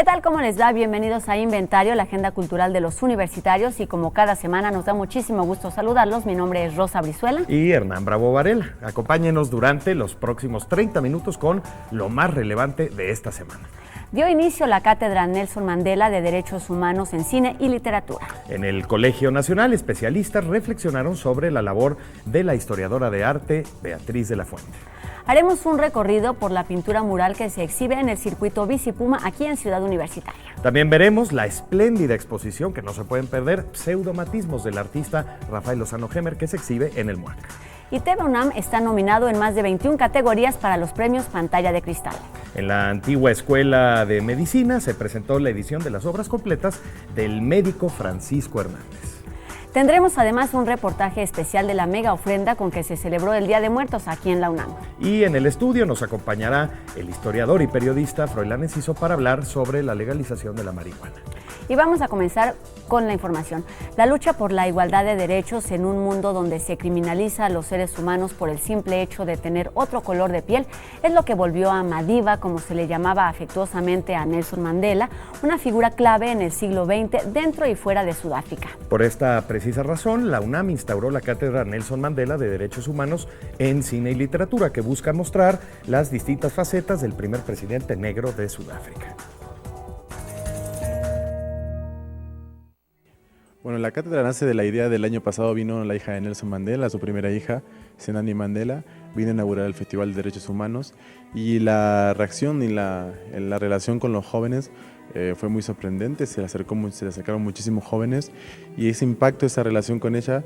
¿Qué tal? ¿Cómo les va? Bienvenidos a Inventario, la agenda cultural de los universitarios, y como cada semana nos da muchísimo gusto saludarlos. Mi nombre es Rosa Brizuela. Y Hernán Bravo Varela. Acompáñenos durante los próximos 30 minutos con lo más relevante de esta semana. Dio inicio la Cátedra Nelson Mandela de Derechos Humanos en Cine y Literatura. En el Colegio Nacional, especialistas reflexionaron sobre la labor de la historiadora de arte Beatriz de la Fuente. Haremos un recorrido por la pintura mural que se exhibe en el circuito Bicipuma aquí en Ciudad Universitaria. También veremos la espléndida exposición que no se pueden perder, Pseudomatismos, del artista Rafael Lozano Gemer, que se exhibe en el MUAC. Y TV UNAM está nominado en más de 21 categorías para los premios Pantalla de Cristal. En la antigua Escuela de Medicina se presentó la edición de las obras completas del médico Francisco Hernández. Tendremos además un reportaje especial de la mega ofrenda con que se celebró el Día de Muertos aquí en la UNAM. Y en el estudio nos acompañará el historiador y periodista Froilán Enciso para hablar sobre la legalización de la marihuana. Y vamos a comenzar con la información. La lucha por la igualdad de derechos en un mundo donde se criminaliza a los seres humanos por el simple hecho de tener otro color de piel es lo que volvió a Madiba, como se le llamaba afectuosamente a Nelson Mandela, una figura clave en el siglo XX dentro y fuera de Sudáfrica. Por esta precisa razón, la UNAM instauró la Cátedra Nelson Mandela de Derechos Humanos en Cine y Literatura, que busca mostrar las distintas facetas del primer presidente negro de Sudáfrica. Bueno, la cátedra nace de la idea del año pasado. Vino la hija de Nelson Mandela, su primera hija, Senani Mandela, vino a inaugurar el Festival de Derechos Humanos, y la reacción y la relación con los jóvenes fue muy sorprendente. Se le acercaron muchísimos jóvenes, y ese impacto, esa relación con ella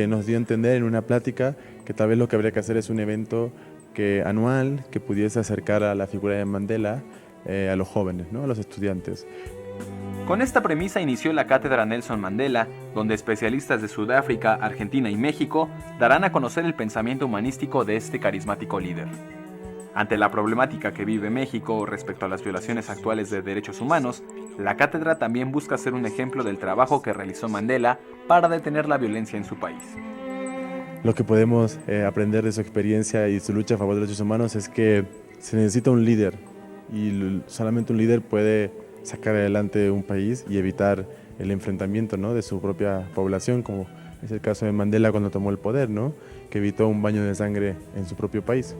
nos dio a entender en una plática que tal vez lo que habría que hacer es un evento anual que pudiese acercar a la figura de Mandela a los jóvenes, ¿no? A los estudiantes. Con esta premisa inició la Cátedra Nelson Mandela, donde especialistas de Sudáfrica, Argentina y México darán a conocer el pensamiento humanístico de este carismático líder. Ante la problemática que vive México respecto a las violaciones actuales de derechos humanos, la cátedra también busca ser un ejemplo del trabajo que realizó Mandela para detener la violencia en su país. Lo que podemos aprender de su experiencia y su lucha a favor de los derechos humanos es que se necesita un líder, y solamente un líder puede sacar adelante un país y evitar el enfrentamiento, ¿no?, de su propia población, como es el caso de Mandela cuando tomó el poder, ¿no?, que evitó un baño de sangre en su propio país.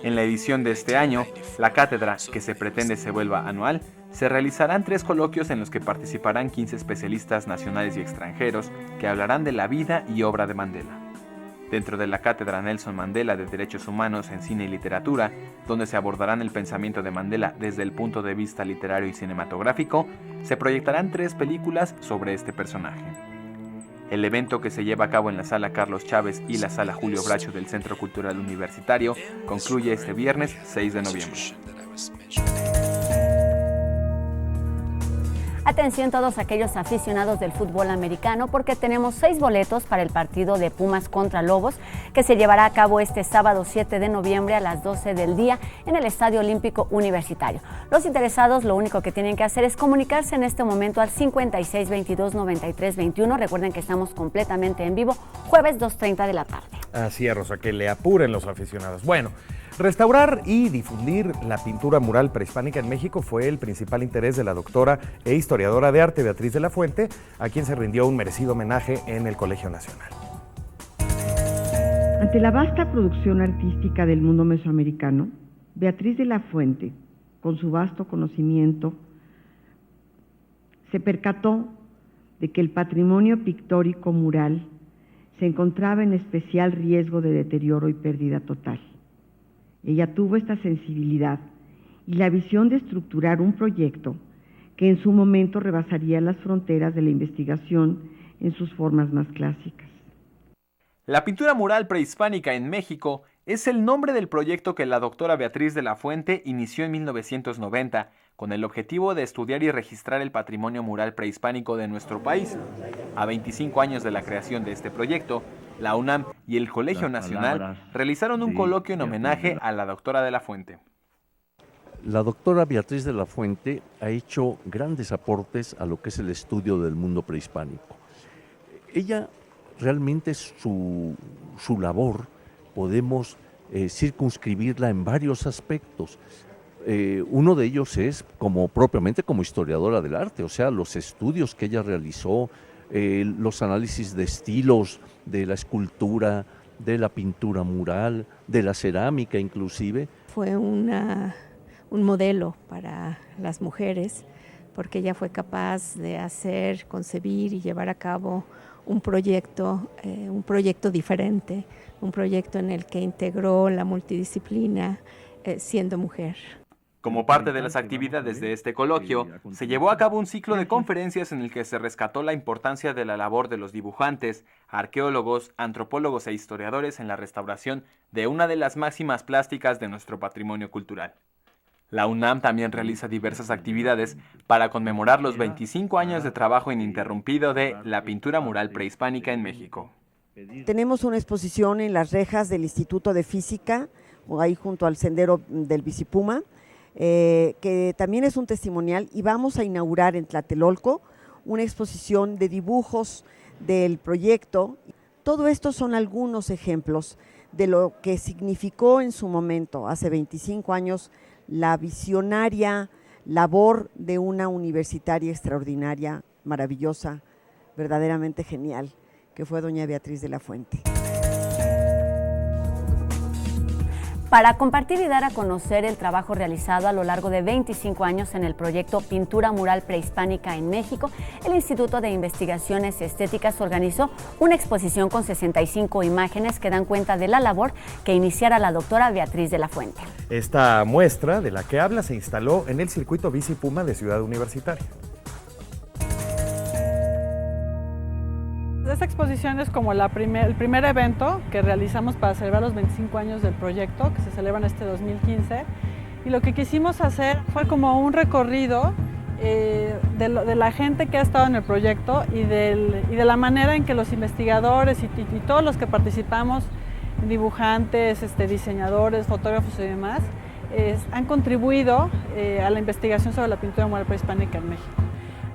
En la edición de este año, la cátedra, que se pretende se vuelva anual, se realizarán 3 coloquios en los que participarán 15 especialistas nacionales y extranjeros que hablarán de la vida y obra de Mandela. Dentro de la Cátedra Nelson Mandela de Derechos Humanos en Cine y Literatura, donde se abordarán el pensamiento de Mandela desde el punto de vista literario y cinematográfico, se proyectarán 3 películas sobre este personaje. El evento, que se lleva a cabo en la Sala Carlos Chávez y la Sala Julio Bracho del Centro Cultural Universitario, concluye este viernes 6 de noviembre. Atención todos aquellos aficionados del fútbol americano, porque tenemos 6 boletos para el partido de Pumas contra Lobos, que se llevará a cabo este sábado 7 de noviembre a las 12 del día en el Estadio Olímpico Universitario. Los interesados lo único que tienen que hacer es comunicarse en este momento al 56 22 93 21. Recuerden que estamos completamente en vivo, jueves 2:30 de la tarde. Así es, Rosa, que le apuren los aficionados. Bueno, restaurar y difundir la pintura mural prehispánica en México fue el principal interés de la doctora e historiadora de arte Beatriz de la Fuente, a quien se rindió un merecido homenaje en el Colegio Nacional. Ante la vasta producción artística del mundo mesoamericano, Beatriz de la Fuente, con su vasto conocimiento, se percató de que el patrimonio pictórico mural se encontraba en especial riesgo de deterioro y pérdida total. Ella tuvo esta sensibilidad y la visión de estructurar un proyecto que en su momento rebasaría las fronteras de la investigación en sus formas más clásicas. La pintura mural prehispánica en México es el nombre del proyecto que la doctora Beatriz de la Fuente inició en 1990, con el objetivo de estudiar y registrar el patrimonio mural prehispánico de nuestro país. A 25 años de la creación de este proyecto, la UNAM y el Colegio Nacional realizaron un coloquio en homenaje a la doctora de la Fuente. La doctora Beatriz de la Fuente ha hecho grandes aportes a lo que es el estudio del mundo prehispánico. Ella realmente su labor podemos circunscribirla en varios aspectos. Uno de ellos es propiamente como historiadora del arte, o sea, los estudios que ella realizó, los análisis de estilos, de la escultura, de la pintura mural, de la cerámica inclusive. Fue un modelo para las mujeres, porque ella fue capaz de hacer, concebir y llevar a cabo un proyecto diferente, un proyecto en el que integró la multidisciplina siendo mujer. Como parte de las actividades de este coloquio, se llevó a cabo un ciclo de conferencias en el que se rescató la importancia de la labor de los dibujantes, arqueólogos, antropólogos e historiadores en la restauración de una de las máximas plásticas de nuestro patrimonio cultural. La UNAM también realiza diversas actividades para conmemorar los 25 años de trabajo ininterrumpido de la pintura mural prehispánica en México. Tenemos una exposición en las rejas del Instituto de Física, ahí junto al sendero del Bicipuma, que también es un testimonial, y vamos a inaugurar en Tlatelolco una exposición de dibujos del proyecto. Todo esto son algunos ejemplos de lo que significó en su momento, hace 25 años, la visionaria labor de una universitaria extraordinaria, maravillosa, verdaderamente genial, que fue doña Beatriz de la Fuente. Para compartir y dar a conocer el trabajo realizado a lo largo de 25 años en el proyecto Pintura Mural Prehispánica en México, el Instituto de Investigaciones Estéticas organizó una exposición con 65 imágenes que dan cuenta de la labor que iniciara la doctora Beatriz de la Fuente. Esta muestra de la que habla se instaló en el circuito Bicipuma de Ciudad Universitaria. Esta exposición es como el primer evento que realizamos para celebrar los 25 años del proyecto, que se celebra en este 2015. Y lo que quisimos hacer fue como un recorrido de la gente que ha estado en el proyecto y de la manera en que los investigadores y todos los que participamos, dibujantes, diseñadores, fotógrafos y demás, han contribuido a la investigación sobre la pintura mural prehispánica en México.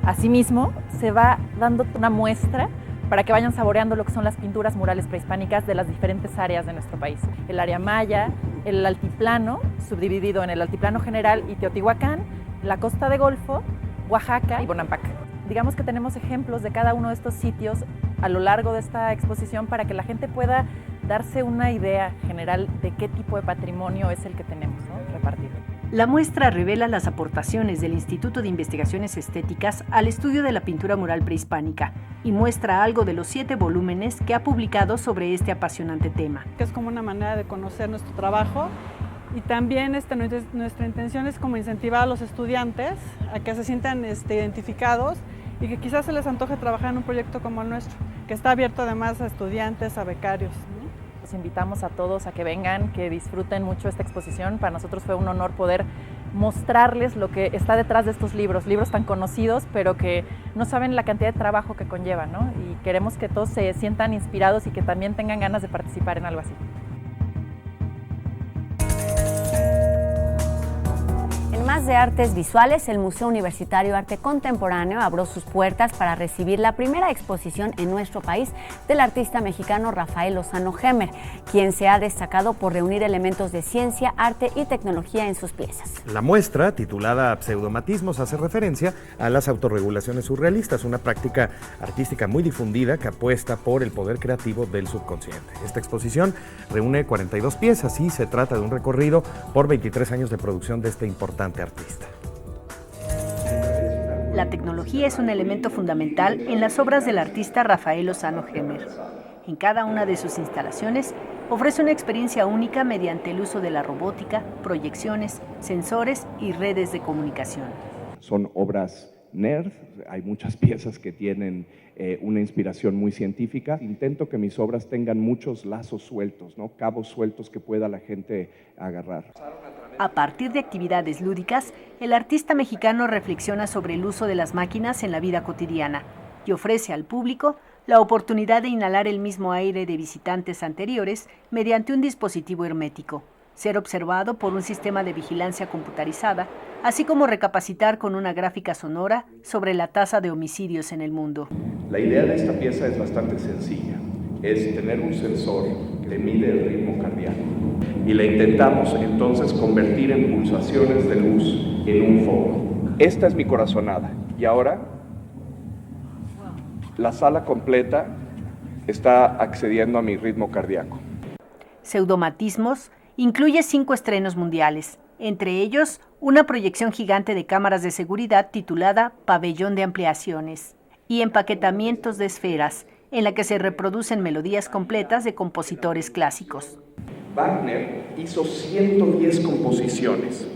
Asimismo, se va dando una muestra para que vayan saboreando lo que son las pinturas murales prehispánicas de las diferentes áreas de nuestro país. El área maya, el altiplano, subdividido en el altiplano general y Teotihuacán, la costa de Golfo, Oaxaca y Bonampak. Digamos que tenemos ejemplos de cada uno de estos sitios a lo largo de esta exposición para que la gente pueda darse una idea general de qué tipo de patrimonio es el que tenemos, ¿no?, repartido. La muestra revela las aportaciones del Instituto de Investigaciones Estéticas al estudio de la pintura mural prehispánica y muestra algo de los 7 volúmenes que ha publicado sobre este apasionante tema. Es como una manera de conocer nuestro trabajo y también nuestra intención es como incentivar a los estudiantes a que se sientan identificados y que quizás se les antoje trabajar en un proyecto como el nuestro, que está abierto además a estudiantes, a becarios, ¿no? Los invitamos a todos a que vengan, que disfruten mucho esta exposición. Para nosotros fue un honor poder mostrarles lo que está detrás de estos libros tan conocidos, pero que no saben la cantidad de trabajo que conllevan, ¿no? Y queremos que todos se sientan inspirados y que también tengan ganas de participar en algo así. En más de artes visuales, el Museo Universitario Arte Contemporáneo abrió sus puertas para recibir la primera exposición en nuestro país del artista mexicano Rafael Lozano Hemer, quien se ha destacado por reunir elementos de ciencia, arte y tecnología en sus piezas. La muestra, titulada Pseudomatismos, hace referencia a las autorregulaciones surrealistas, una práctica artística muy difundida que apuesta por el poder creativo del subconsciente. Esta exposición reúne 42 piezas y se trata de un recorrido por 23 años de producción de este importante artista. La tecnología es un elemento fundamental en las obras del artista Rafael Lozano Hemer. En cada una de sus instalaciones ofrece una experiencia única mediante el uso de la robótica, proyecciones, sensores y redes de comunicación. Son obras nerd, hay muchas piezas que tienen una inspiración muy científica. Intento que mis obras tengan muchos lazos sueltos, ¿no?, cabos sueltos que pueda la gente agarrar. A partir de actividades lúdicas, el artista mexicano reflexiona sobre el uso de las máquinas en la vida cotidiana y ofrece al público la oportunidad de inhalar el mismo aire de visitantes anteriores mediante un dispositivo hermético, ser observado por un sistema de vigilancia computarizada, así como recapacitar con una gráfica sonora sobre la tasa de homicidios en el mundo. La idea de esta pieza es bastante sencilla. Es tener un sensor que mide el ritmo cardíaco. y la intentamos entonces convertir en pulsaciones de luz en un foco. Esta es mi corazonada y ahora la sala completa está accediendo a mi ritmo cardíaco. Pseudomatismos incluye 5 estrenos mundiales, entre ellos una proyección gigante de cámaras de seguridad titulada Pabellón de Ampliaciones y empaquetamientos de esferas, en la que se reproducen melodías completas de compositores clásicos. Wagner hizo 110 composiciones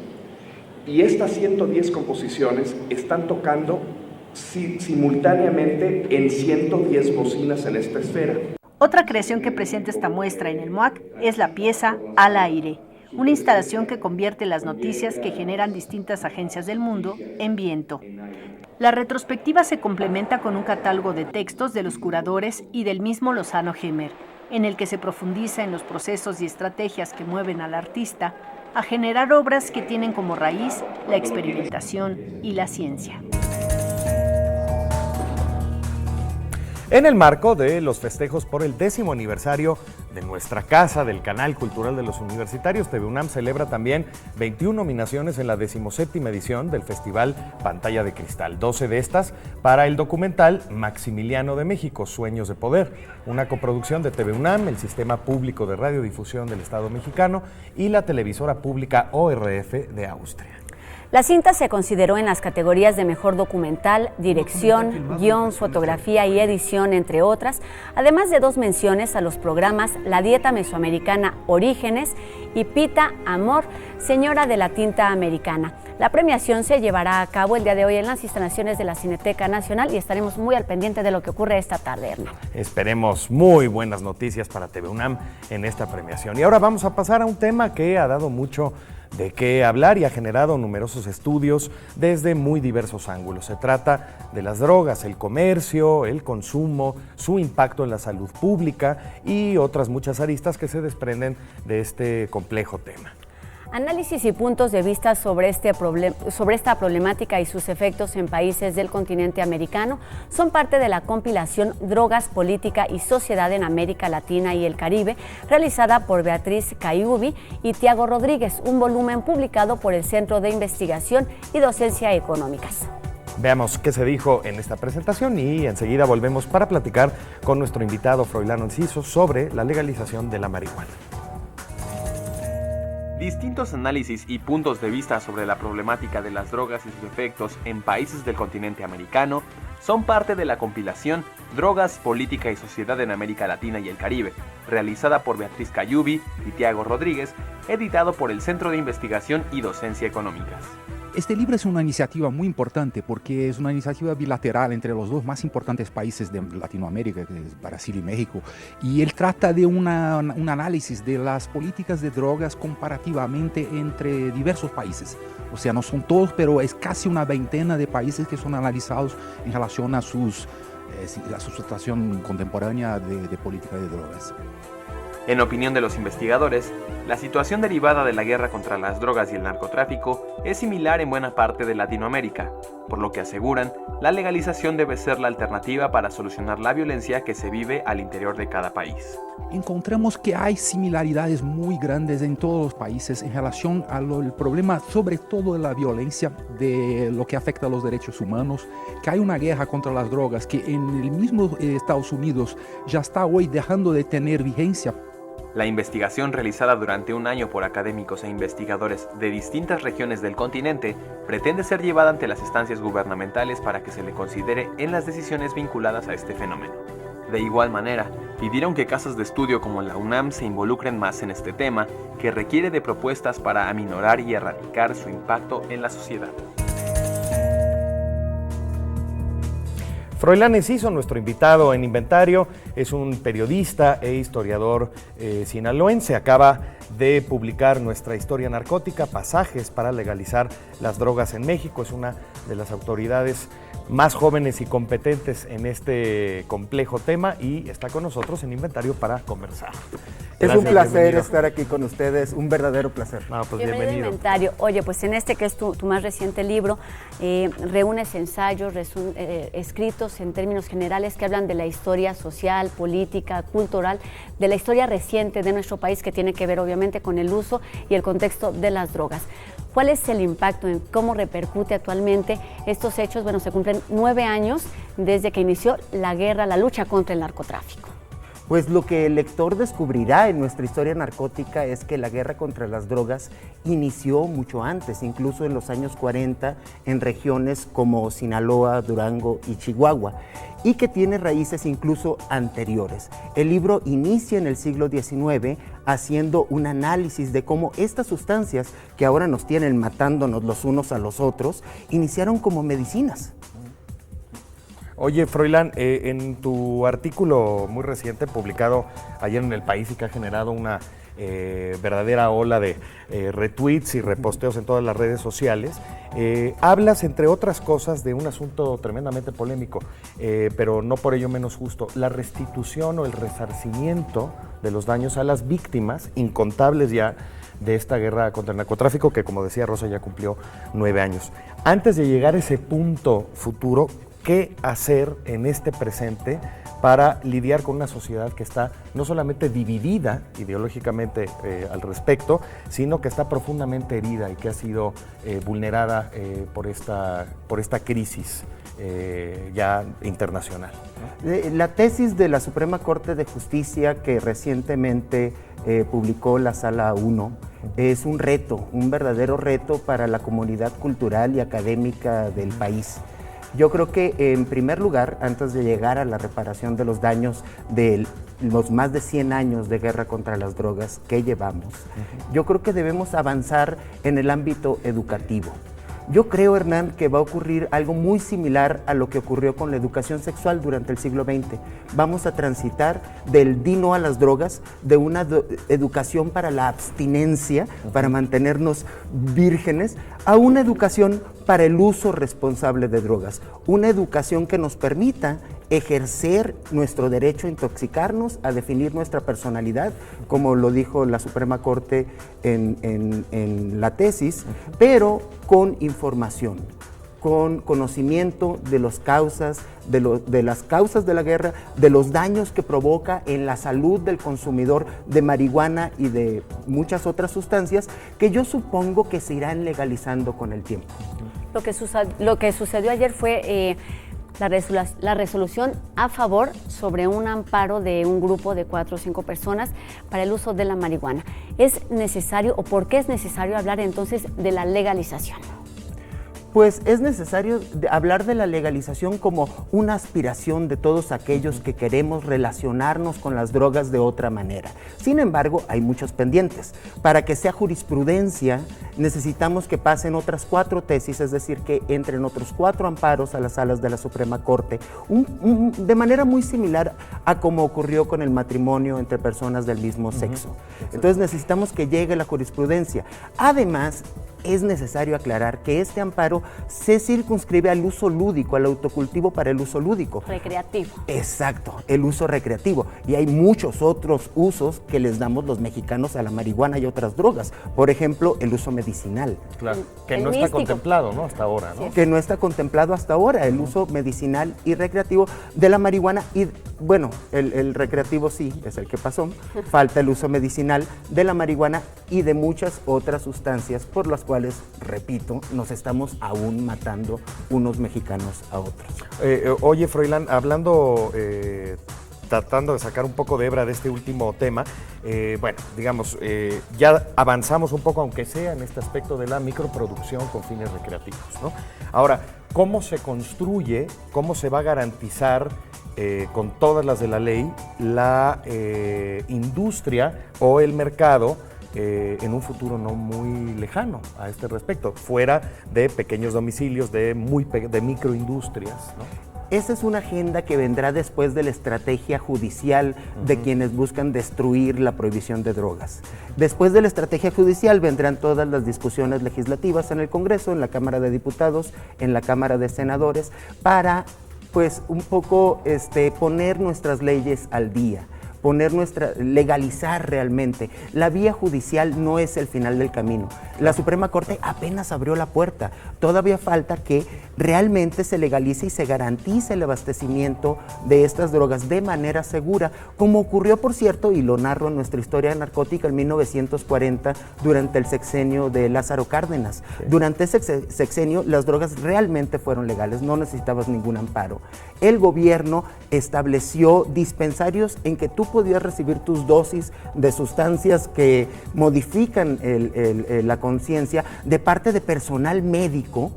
y estas 110 composiciones están tocando simultáneamente en 110 bocinas en esta esfera. Otra creación que presenta esta muestra en el MOAC es la pieza Al Aire, una instalación que convierte las noticias que generan distintas agencias del mundo en viento. La retrospectiva se complementa con un catálogo de textos de los curadores y del mismo Lozano Hemmer, en el que se profundiza en los procesos y estrategias que mueven al artista a generar obras que tienen como raíz la experimentación y la ciencia. En el marco de los festejos por el 10º aniversario de nuestra casa, del Canal Cultural de los Universitarios, TV UNAM celebra también 21 nominaciones en la 17ª edición del Festival Pantalla de Cristal, 12 de estas para el documental Maximiliano de México, Sueños de Poder, una coproducción de TV UNAM, el Sistema Público de Radiodifusión del Estado Mexicano y la televisora pública ORF de Austria. La cinta se consideró en las categorías de Mejor Documental, Dirección, Guión, Fotografía y Edición, entre otras, además de 2 menciones a los programas La Dieta Mesoamericana Orígenes y Pita Amor, Señora de la Tinta Americana. La premiación se llevará a cabo el día de hoy en las instalaciones de la Cineteca Nacional y estaremos muy al pendiente de lo que ocurre esta tarde, Hernán. Esperemos muy buenas noticias para TV UNAM en esta premiación. Y ahora vamos a pasar a un tema que ha dado mucho de qué hablar y ha generado numerosos estudios desde muy diversos ángulos. Se trata de las drogas, el comercio, el consumo, su impacto en la salud pública y otras muchas aristas que se desprenden de este complejo tema. Análisis y puntos de vista sobre esta problemática y sus efectos en países del continente americano son parte de la compilación Drogas, Política y Sociedad en América Latina y el Caribe, realizada por Beatriz Cayubi y Tiago Rodríguez, un volumen publicado por el Centro de Investigación y Docencia Económicas. Veamos qué se dijo en esta presentación y enseguida volvemos para platicar con nuestro invitado Froilán Enciso sobre la legalización de la marihuana. Distintos análisis y puntos de vista sobre la problemática de las drogas y sus efectos en países del continente americano son parte de la compilación Drogas, Política y Sociedad en América Latina y el Caribe, realizada por Beatriz Cayubi y Tiago Rodríguez, editado por el Centro de Investigación y Docencia Económicas. Este libro es una iniciativa muy importante porque es una iniciativa bilateral entre los 2 más importantes países de Latinoamérica, que es Brasil y México, y él trata de un análisis de las políticas de drogas comparativamente entre diversos países. O sea, no son todos, pero es casi una veintena de países que son analizados en relación a su situación contemporánea de política de drogas. En opinión de los investigadores, la situación derivada de la guerra contra las drogas y el narcotráfico es similar en buena parte de Latinoamérica, por lo que aseguran, la legalización debe ser la alternativa para solucionar la violencia que se vive al interior de cada país. Encontramos que hay similaridades muy grandes en todos los países en relación al problema, sobre todo de la violencia, de lo que afecta a los derechos humanos, que hay una guerra contra las drogas que en el mismo Estados Unidos ya está hoy dejando de tener vigencia. La investigación realizada durante un año por académicos e investigadores de distintas regiones del continente pretende ser llevada ante las instancias gubernamentales para que se le considere en las decisiones vinculadas a este fenómeno. De igual manera, pidieron que casas de estudio como la UNAM se involucren más en este tema, que requiere de propuestas para aminorar y erradicar su impacto en la sociedad. Froilán Enciso, nuestro invitado en Inventario, es un periodista e historiador sinaloense. Acaba de publicar Nuestra Historia Narcótica, Pasajes para legalizar las drogas en México. Es una de las autoridades más jóvenes y competentes en este complejo tema y está con nosotros en Inventario para conversar. Es un placer estar aquí con ustedes, un verdadero placer. No, pues bienvenido. Inventario. Oye, pues en este que es tu más reciente libro, reúnes ensayos escritos en términos generales que hablan de la historia social, política, cultural, de la historia reciente de nuestro país que tiene que ver obviamente con el uso y el contexto de las drogas. ¿Cuál es el impacto en cómo repercute actualmente estos hechos? Bueno, se cumplen 9 años desde que inició la guerra, la lucha contra el narcotráfico. Pues lo que el lector descubrirá en nuestra historia narcótica es que la guerra contra las drogas inició mucho antes, incluso en los años 40, en regiones como Sinaloa, Durango y Chihuahua, y que tiene raíces incluso anteriores. El libro inicia en el siglo XIX haciendo un análisis de cómo estas sustancias que ahora nos tienen matándonos los unos a los otros, iniciaron como medicinas. Oye, Froilán, en tu artículo muy reciente, publicado ayer en El País y que ha generado una verdadera ola de retweets y reposteos en todas las redes sociales, hablas, entre otras cosas, de un asunto tremendamente polémico, pero no por ello menos justo, la restitución o el resarcimiento de los daños a las víctimas, incontables ya, de esta guerra contra el narcotráfico, que como decía Rosa ya cumplió 9 años. Antes de llegar a ese punto futuro, ¿qué hacer en este presente para lidiar con una sociedad que está no solamente dividida ideológicamente al respecto, sino que está profundamente herida y que ha sido vulnerada por esta crisis ya internacional, ¿no? La tesis de la Suprema Corte de Justicia que recientemente publicó la Sala 1 es un reto, un verdadero reto para la comunidad cultural y académica del país. Yo creo que en primer lugar, antes de llegar a la reparación de los daños de los más de 100 años de guerra contra las drogas que llevamos, yo creo que debemos avanzar en el ámbito educativo. Yo creo, Hernán, que va a ocurrir algo muy similar a lo que ocurrió con la educación sexual durante el siglo XX. Vamos a transitar del di no a las drogas, de una educación para la abstinencia, para mantenernos vírgenes, a una educación para el uso responsable de drogas. Una educación que nos permita ejercer nuestro derecho a intoxicarnos, a definir nuestra personalidad, como lo dijo la Suprema Corte en la tesis, pero con información, con conocimiento de las causas de la guerra, de los daños que provoca en la salud del consumidor de marihuana y de muchas otras sustancias que yo supongo que se irán legalizando con el tiempo. Lo que sucedió ayer fue la resolución a favor sobre un amparo de un grupo de 4 o 5 personas para el uso de la marihuana. ¿Es necesario o por qué es necesario hablar entonces de la legalización? Pues es necesario hablar de la legalización como una aspiración de todos aquellos que queremos relacionarnos con las drogas de otra manera. Sin embargo, hay muchos pendientes. Para que sea jurisprudencia, necesitamos que pasen otras 4 tesis, es decir, que entren otros 4 amparos a las salas de la Suprema Corte, de manera muy similar a como ocurrió con el matrimonio entre personas del mismo sexo. Entonces necesitamos que llegue la jurisprudencia. Además, es necesario aclarar que este amparo se circunscribe al uso lúdico, al autocultivo para el uso lúdico. Recreativo. Exacto, el uso recreativo. Y hay muchos otros usos que les damos los mexicanos a la marihuana y otras drogas. Por ejemplo, el uso medicinal. Claro, que no está contemplado, ¿no? Hasta ahora, ¿no? Que no está contemplado hasta ahora, el uso medicinal y recreativo de la marihuana. Y bueno, el recreativo sí, es el que pasó. Falta el uso medicinal de la marihuana y de muchas otras sustancias por las cuales, repito, nos estamos aún matando unos mexicanos a otros. Oye, Froilán, hablando, tratando de sacar un poco de hebra de este último tema, bueno, digamos, ya avanzamos un poco, aunque sea en este aspecto de la microproducción con fines recreativos, ¿no? Ahora, ¿cómo se construye, cómo se va a garantizar con todas las de la ley la industria o el mercado en un futuro no muy lejano a este respecto, fuera de pequeños domicilios, de microindustrias, ¿no? Esa es una agenda que vendrá después de la estrategia judicial de quienes buscan destruir la prohibición de drogas. Después de la estrategia judicial vendrán todas las discusiones legislativas en el Congreso, en la Cámara de Diputados, en la Cámara de Senadores, para pues un poco poner nuestras leyes al día, legalizar realmente. La vía judicial no es el final del camino. La Suprema Corte apenas abrió la puerta. Todavía falta que realmente se legalice y se garantice el abastecimiento de estas drogas de manera segura, como ocurrió, por cierto, y lo narro en nuestra historia narcótica en 1940, durante el sexenio de Lázaro Cárdenas. Sí. Durante ese sexenio las drogas realmente fueron legales, no necesitabas ningún amparo. El gobierno estableció dispensarios en que tú podías recibir tus dosis de sustancias que modifican la conciencia de parte de personal médico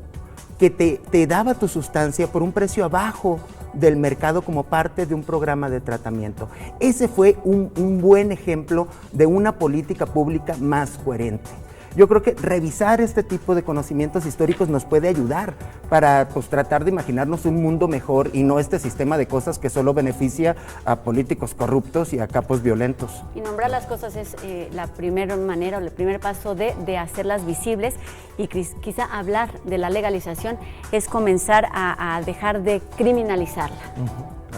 que te daba tu sustancia por un precio abajo del mercado como parte de un programa de tratamiento. Ese fue un buen ejemplo de una política pública más coherente. Yo creo que revisar este tipo de conocimientos históricos nos puede ayudar para pues, tratar de imaginarnos un mundo mejor y no este sistema de cosas que solo beneficia a políticos corruptos y a capos violentos. Y nombrar las cosas es la primera manera o el primer paso de hacerlas visibles, y quizá hablar de la legalización es comenzar a dejar de criminalizarla.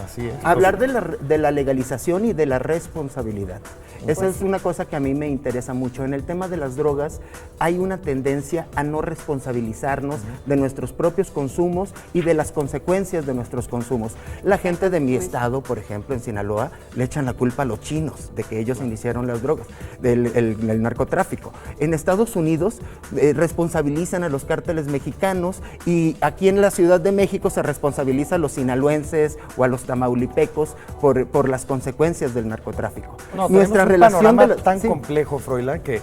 Así es. Hablar de la legalización y de la responsabilidad. Esa es una cosa que a mí me interesa mucho. En el tema de las drogas hay una tendencia a no responsabilizarnos de nuestros propios consumos y de las consecuencias de nuestros consumos. La gente de mi estado, por ejemplo, en Sinaloa, le echan la culpa a los chinos de que ellos iniciaron las drogas, del narcotráfico. En Estados Unidos responsabilizan a los cárteles mexicanos, y aquí en la Ciudad de México se responsabiliza a los sinaloenses o a los tamaulipecos por las consecuencias del narcotráfico. No, nuestra relación tan complejo, Froilán, que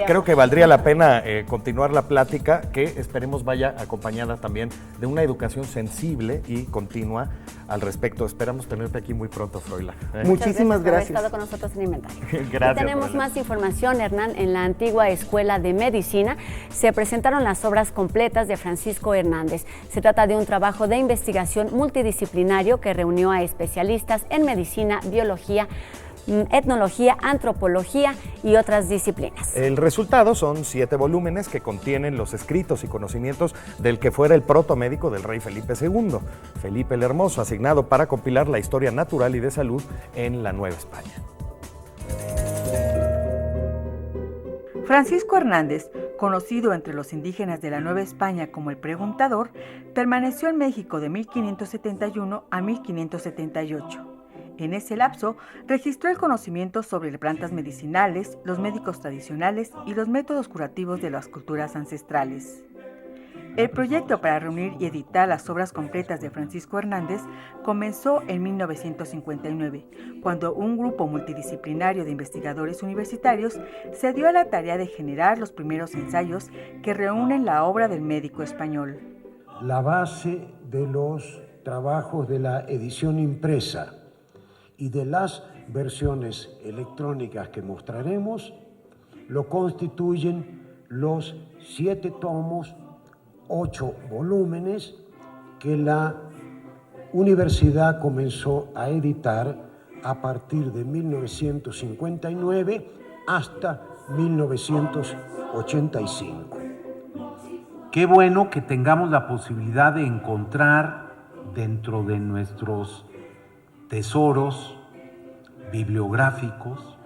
creo que valdría la pena continuar la plática, que esperemos vaya acompañada también de una educación sensible y continua al respecto. Esperamos tenerte aquí muy pronto, Froilán. Muchísimas gracias por haber estado con nosotros en Inventario. Gracias. Y tenemos más información, Hernán. En la antigua Escuela de Medicina se presentaron las obras completas de Francisco Hernández. Se trata de un trabajo de investigación multidisciplinario que reunió a especialistas en medicina, biología, etnología, antropología y otras disciplinas. El resultado son 7 volúmenes que contienen los escritos y conocimientos del que fuera el protomédico del rey Felipe II, Felipe el Hermoso, asignado para compilar la historia natural y de salud en la Nueva España. Francisco Hernández, conocido entre los indígenas de la Nueva España como el Preguntador, permaneció en México de 1571 a 1578. En ese lapso, registró el conocimiento sobre plantas medicinales, los médicos tradicionales y los métodos curativos de las culturas ancestrales. El proyecto para reunir y editar las obras completas de Francisco Hernández comenzó en 1959, cuando un grupo multidisciplinario de investigadores universitarios se dio a la tarea de generar los primeros ensayos que reúnen la obra del médico español. La base de los trabajos de la edición impresa y de las versiones electrónicas que mostraremos lo constituyen los 7 tomos, 8 volúmenes que la universidad comenzó a editar a partir de 1959 hasta 1985. Qué bueno que tengamos la posibilidad de encontrar dentro de nuestros tesoros bibliográficos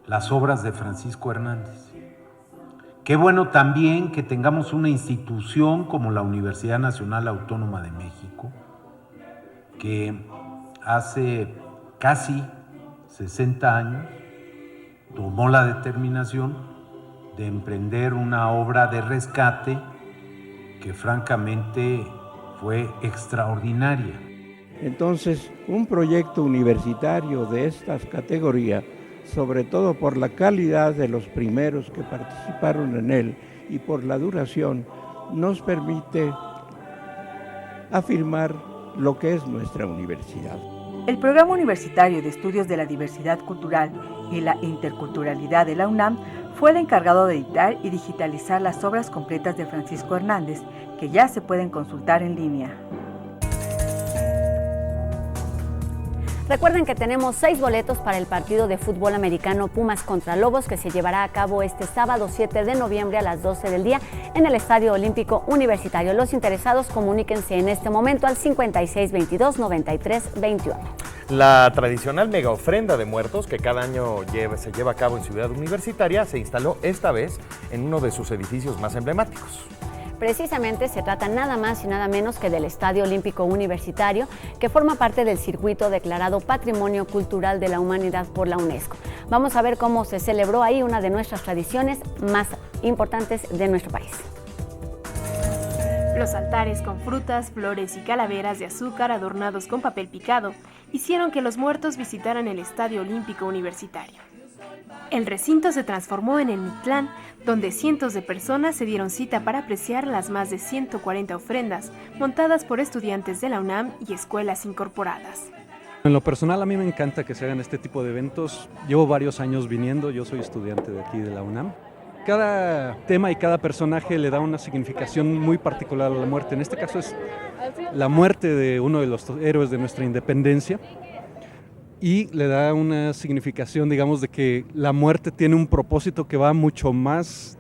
las obras de Francisco Hernández. Qué bueno también que tengamos una institución como la Universidad Nacional Autónoma de México, que hace casi 60 años tomó la determinación de emprender una obra de rescate que francamente fue extraordinaria. Entonces, un proyecto universitario de estas categorías, sobre todo por la calidad de los primeros que participaron en él y por la duración, nos permite afirmar lo que es nuestra universidad. El Programa Universitario de Estudios de la Diversidad Cultural y la Interculturalidad de la UNAM fue el encargado de editar y digitalizar las obras completas de Francisco Hernández, que ya se pueden consultar en línea. Recuerden que tenemos 6 boletos para el partido de fútbol americano Pumas contra Lobos, que se llevará a cabo este sábado 7 de noviembre a las 12 del día en el Estadio Olímpico Universitario. Los interesados, comuníquense en este momento al 5622-9321. La tradicional mega ofrenda de muertos que cada año se lleva a cabo en Ciudad Universitaria se instaló esta vez en uno de sus edificios más emblemáticos. Precisamente se trata nada más y nada menos que del Estadio Olímpico Universitario, que forma parte del circuito declarado Patrimonio Cultural de la Humanidad por la UNESCO. Vamos a ver cómo se celebró ahí una de nuestras tradiciones más importantes de nuestro país. Los altares con frutas, flores y calaveras de azúcar adornados con papel picado hicieron que los muertos visitaran el Estadio Olímpico Universitario. El recinto se transformó en el Mictlán, donde cientos de personas se dieron cita para apreciar las más de 140 ofrendas montadas por estudiantes de la UNAM y escuelas incorporadas. En lo personal, a mí me encanta que se hagan este tipo de eventos. Llevo varios años viniendo, yo soy estudiante de aquí de la UNAM. Cada tema y cada personaje le da una significación muy particular a la muerte. En este caso es la muerte de uno de los héroes de nuestra independencia. Y le da una significación, digamos, de que la muerte tiene un propósito que va mucho más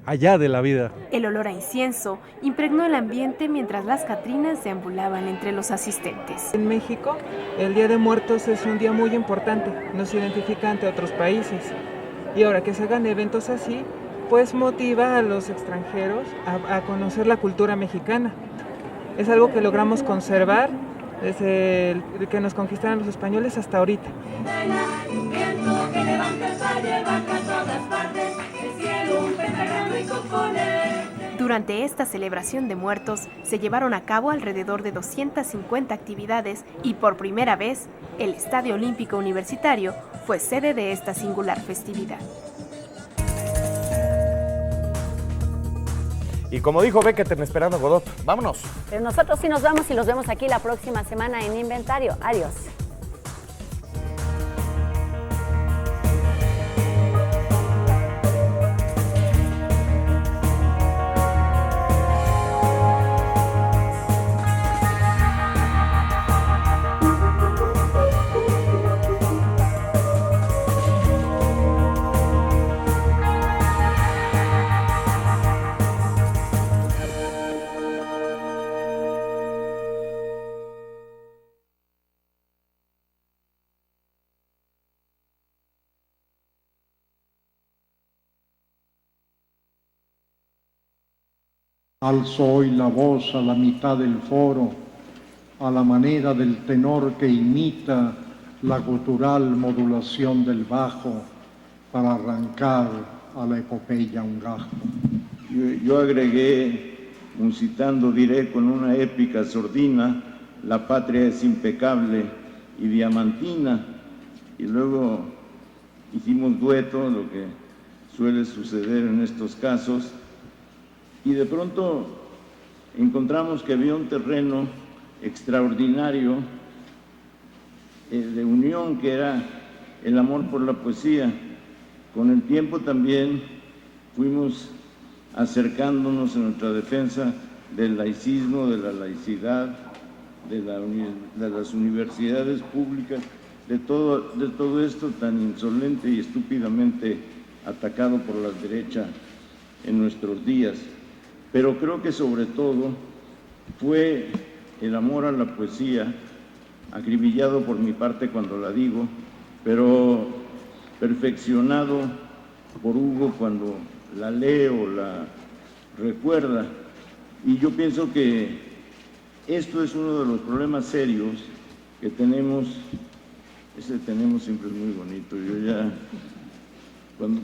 allá de la vida. El olor a incienso impregnó el ambiente mientras las catrinas deambulaban entre los asistentes. En México, el Día de Muertos es un día muy importante, nos identifica ante otros países. Y ahora que se hagan eventos así, pues motiva a los extranjeros a conocer la cultura mexicana. Es algo que logramos conservar desde el que nos conquistaron los españoles hasta ahorita. Durante esta celebración de muertos se llevaron a cabo alrededor de 250 actividades y por primera vez el Estadio Olímpico Universitario fue sede de esta singular festividad. Y como dijo Beckett en Esperando Godot, vámonos. Pero nosotros sí nos vamos y los vemos aquí la próxima semana en Inventario. Adiós. Alzo hoy la voz a la mitad del foro, a la manera del tenor que imita la gutural modulación del bajo para arrancar a la epopeya un gajo. Yo agregué, musitando diré con una épica sordina, la patria es impecable y diamantina, y luego hicimos dueto, lo que suele suceder en estos casos, y de pronto encontramos que había un terreno extraordinario de unión, que era el amor por la poesía. Con el tiempo también fuimos acercándonos en nuestra defensa del laicismo, de la laicidad, de las universidades públicas, de todo esto tan insolente y estúpidamente atacado por la derecha en nuestros días. Pero creo que sobre todo fue el amor a la poesía, acribillado por mi parte cuando la digo, pero perfeccionado por Hugo cuando la lee o la recuerda. Y yo pienso que esto es uno de los problemas serios que tenemos. Ese tenemos siempre es muy bonito. Yo ya,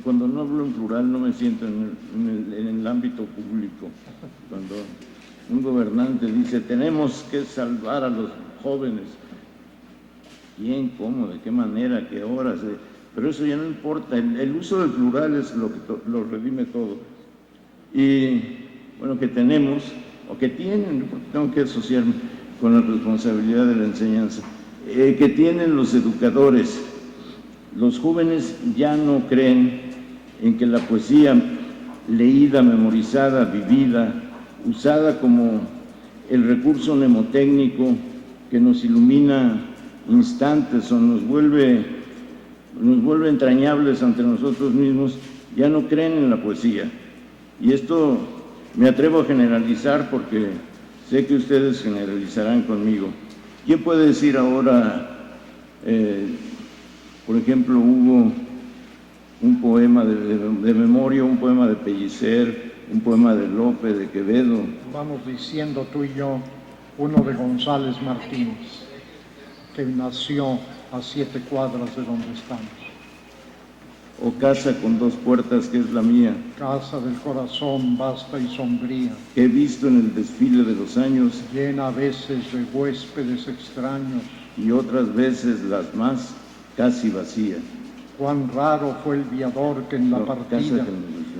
cuando no hablo en plural, no me siento en el ámbito público. Cuando un gobernante dice, tenemos que salvar a los jóvenes. ¿Quién? ¿Cómo? ¿De qué manera? ¿Qué horas? Pero eso ya no importa. El uso del plural es lo que lo redime todo. Y bueno, que tenemos, o que tienen, porque tengo que asociarme con la responsabilidad de la enseñanza, que tienen los educadores. Los jóvenes ya no creen en que la poesía leída, memorizada, vivida, usada como el recurso mnemotécnico que nos ilumina instantes o nos vuelve entrañables ante nosotros mismos, ya no creen en la poesía. Y esto me atrevo a generalizar porque sé que ustedes generalizarán conmigo. ¿Quién puede decir ahora, por ejemplo, hubo un poema de memoria, un poema de Pellicer, un poema de Lope, de Quevedo? Vamos diciendo tú y yo uno de González Martínez, que nació a 7 cuadras de donde estamos. O Casa con 2 puertas, que es la mía, Casa del corazón vasta y sombría, que he visto en el desfile de los años, llena a veces de huéspedes extraños, y otras veces las más casi vacía. Cuán raro fue el viador que en la partida,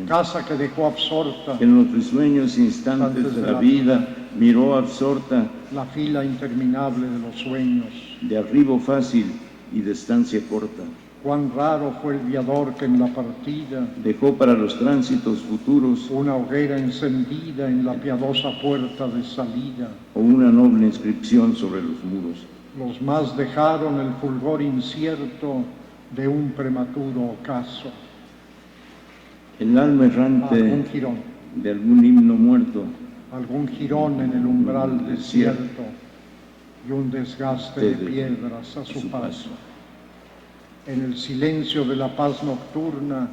casa que dejó absorta, que en los risueños instantes de la vida miró absorta la fila interminable de los sueños. De arribo fácil y de estancia corta. Cuán raro fue el viador que en la partida dejó para los tránsitos futuros una hoguera encendida en la piadosa puerta de salida, o una noble inscripción sobre los muros. Los más dejaron el fulgor incierto de un prematuro ocaso. El alma errante de algún himno muerto, algún jirón en el umbral desierto y un desgaste de piedras a su paso. En el silencio de la paz nocturna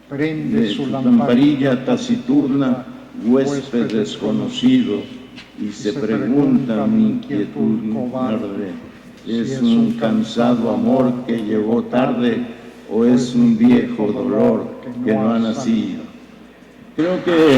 prende su lamparilla taciturna, huésped desconocido, y se pregunta mi inquietud cobarde, ¿es un cansado amor que llegó tarde o es un viejo dolor que no ha nacido? Creo que